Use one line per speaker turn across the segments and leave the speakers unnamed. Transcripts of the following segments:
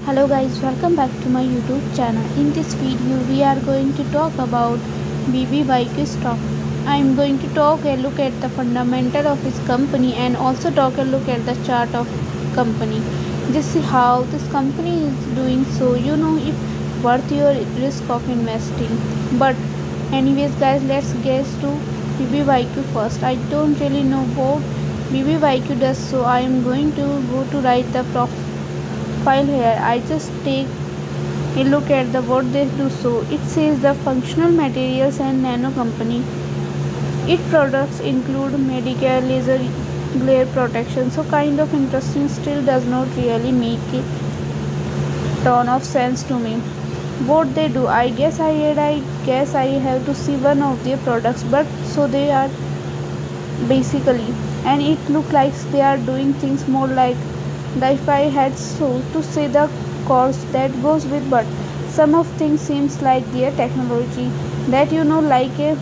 Hello guys, welcome back to my YouTube channel. In this video we are going to talk about BBYQ stock. I am going to talk a look at the fundamental of its company and also talk a look at the chart of company. Just see how this company is doing so you know if worth your risk of investing. But anyways guys, let's get to BBYQ first. I don't really know what BBYQ does, so I am going to go to write the profile here. I just take a look at the what they do. So it says the functional materials and nano company. Its products include Medicare laser glare protection. So kind of interesting, still does not really make a ton of sense to me. What they do, I guess I have to see one of their products, but so they are basically, and it look like they are doing things more like the, if I had so to say, the course that goes with, but some of things seems like their technology that like a,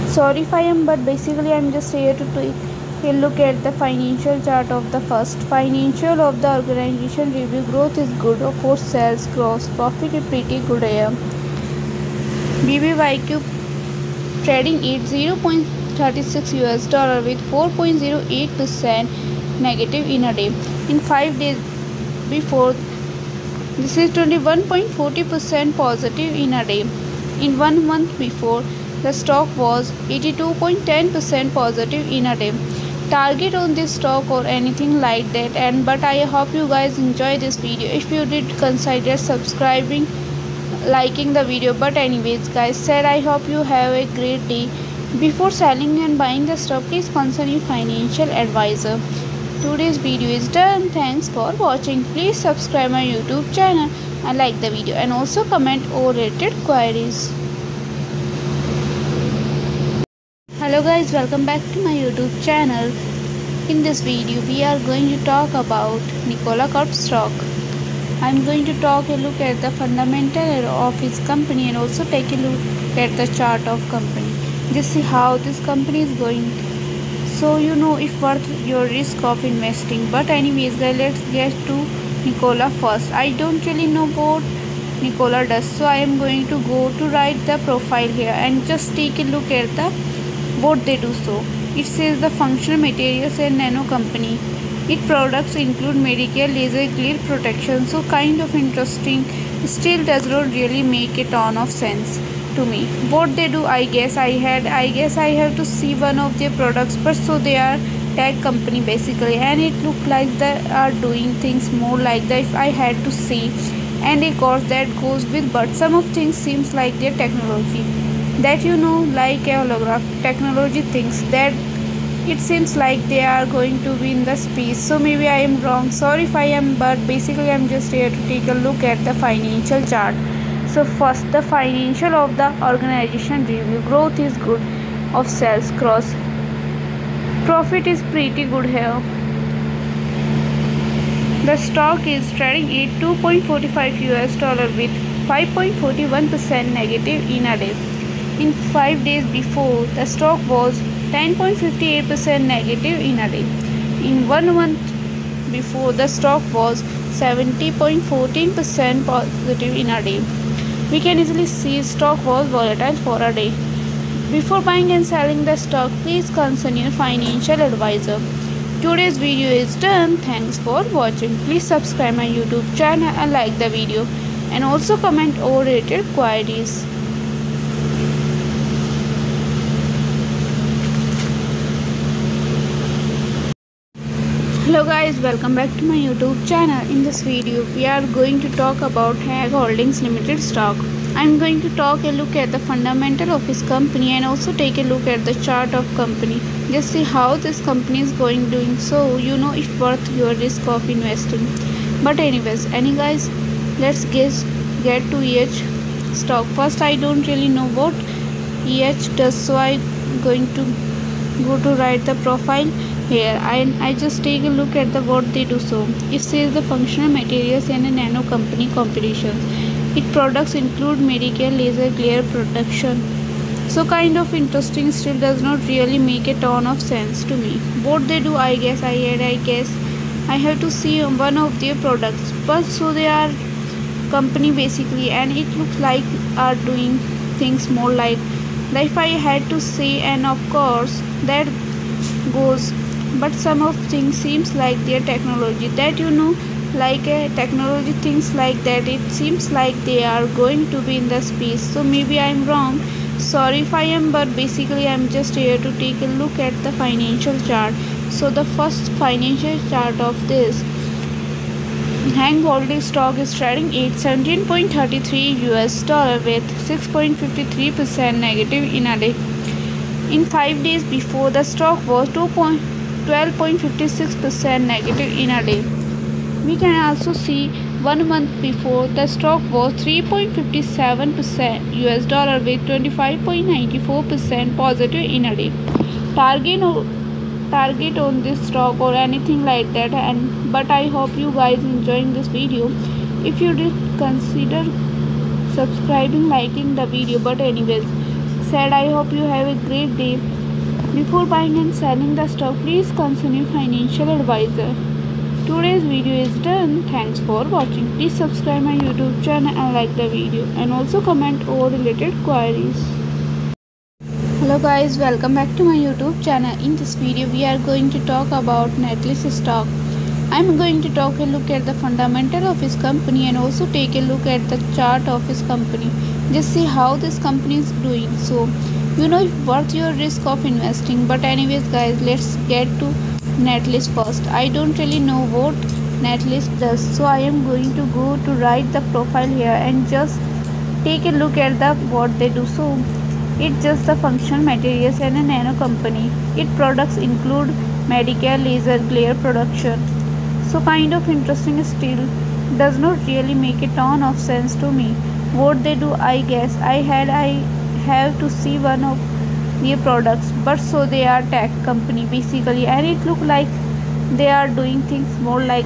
sorry if I am, but basically I'm just here to take a look at the financial chart of the first. Financial of the organization review. Growth is good, of course. Sales, gross profit is pretty good here. BBYQ trading at $0.36 with 4.08% negative in a day. In 5 days before, this is 21.40% positive in a day. In 1 month before, the stock was 82.10% positive in a day. Target on this stock or anything like that. And but I hope you guys enjoy this video. If you did, consider subscribing, liking the video. But anyways guys, said I hope you have a great day. Before selling and buying the stock, please consult your financial advisor. Today's video is done. Thanks for watching. Please subscribe my YouTube channel and like the video, and also comment or related queries. Hello guys, welcome back to my YouTube channel. In this video we are going to talk about Nikola Corp stock. I'm going to take a look at the fundamental of its company and also take a look at the chart of company. Just see how this company is going, so you know if worth your risk of investing. But anyways guys, let's get to Nikola first. I don't really know what Nikola does, so I am going to go to write the profile here and just take a look at the what they do. So it says the functional materials and nano company. Its products include Medicare laser glare protection. So kind of interesting, still does not really make a ton of sense to me. What they do, I guess I have to see one of their products, but so they are tech company basically, and it look like they are doing things more like that, if I had to see, and a course that goes with, but some of things seems like their technology that like a holograph technology things that it seems like they are going to be in the space. So maybe I am wrong, sorry if I am, but basically I'm just here to take a look at the financial chart. So first, the financial of the organization review. Growth is good, of sales, gross profit is pretty good here. The stock is trading at $2.45 with 5.41% negative in a day. In 5 days before, the stock was 10.58% negative in a day. In 1 month before, the stock was 70.14% positive in a day. We can easily see stock was volatile for a day. Before buying and selling the stock, please consult your financial advisor. Today's video is done. Thanks for watching. Please subscribe my YouTube channel and like the video, and also comment or related queries. Hello guys, welcome back to my YouTube channel. In this video we are going to talk about Hague Holdings Limited stock. I'm going to take a look at the fundamental of this company and also take a look at the chart of company. Just see how this company is doing, so you know if worth your risk of investing. But anyways, guys, let's get to each stock. First, I don't really know what each does, so I'm going to go to write the profile here. I just take a look at the what they do. So it says the functional materials and a nano company competitions. Its products include Medicare laser glare protection. So kind of interesting, still does not really make a ton of sense to me. What they do, I guess I have to see one of their products, but so they are company basically, and it looks like are doing things more like if I had to say, and of course that goes, but some of things seems like their technology that like a technology things like that, it seems like they are going to be in the space. So maybe I'm wrong, sorry if I am, but basically I'm just here to take a look at the financial chart. So the first financial chart of this Hang Baltic stock is trading at $17.33 with 6.53% negative in a day. In 5 days before, the stock was 12.56% negative in a day. We can also see 1 month before, the stock was 3.57% $US with 25.94% positive in a day. Target on this stock or anything like that, and but I hope you guys enjoying this video. If you did, consider subscribing, liking the video. But anyways said, I hope you have a great day. Before buying and selling the stock, please consult financial advisor. Today's video is done. Thanks for watching. Please subscribe my YouTube channel and like the video, and also comment all related queries. Hello guys, welcome back to my YouTube channel. In this video we are going to talk about Netlist stock. I'm going to talk a look at the fundamental of his company and also take a look at the chart of his company. Just see how this company is doing. So worth your risk of investing. But anyways guys, let's get to Netlist first. I don't really know what Netlist does, so I am going to go to write the profile here and just take a look at the what they do. So it's just the functional materials and a nano company. Its products include medical laser glare production. So kind of interesting, still does not really make a ton of sense to me. What they do, I guess I have to see one of their products, but so they are tech company basically, and it look like they are doing things more like,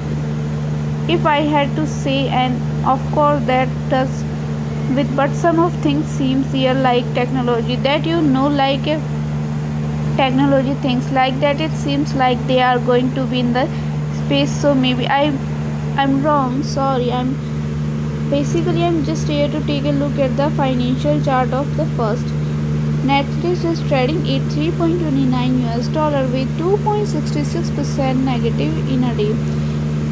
if I had to say, and of course that does with, but some of things seems here like technology that like a technology things like that, it seems like they are going to be in the space. So maybe I'm wrong, sorry. I'm just here to take a look at the financial chart of the first. Netlist is trading at $3.29 with 2.66% negative in a day.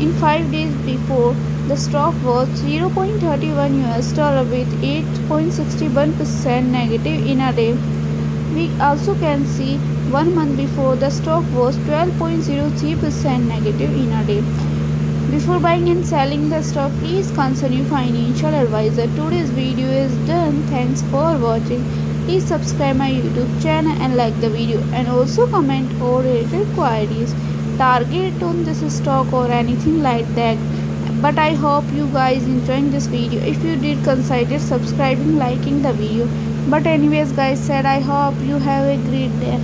In 5 days before, the stock was $0.31 with 8.61% negative in a day. We also can see 1 month before, the stock was 12.03% negative in a day. Before buying and selling the stock, please consult your financial advisor. Today's video is done. Thanks for watching. Please subscribe my YouTube channel and like the video, and also comment all related queries. Target on this stock or anything like that. But I hope you guys enjoying this video. If you did, consider subscribing, liking the video. But anyways guys said, I hope you have a great day.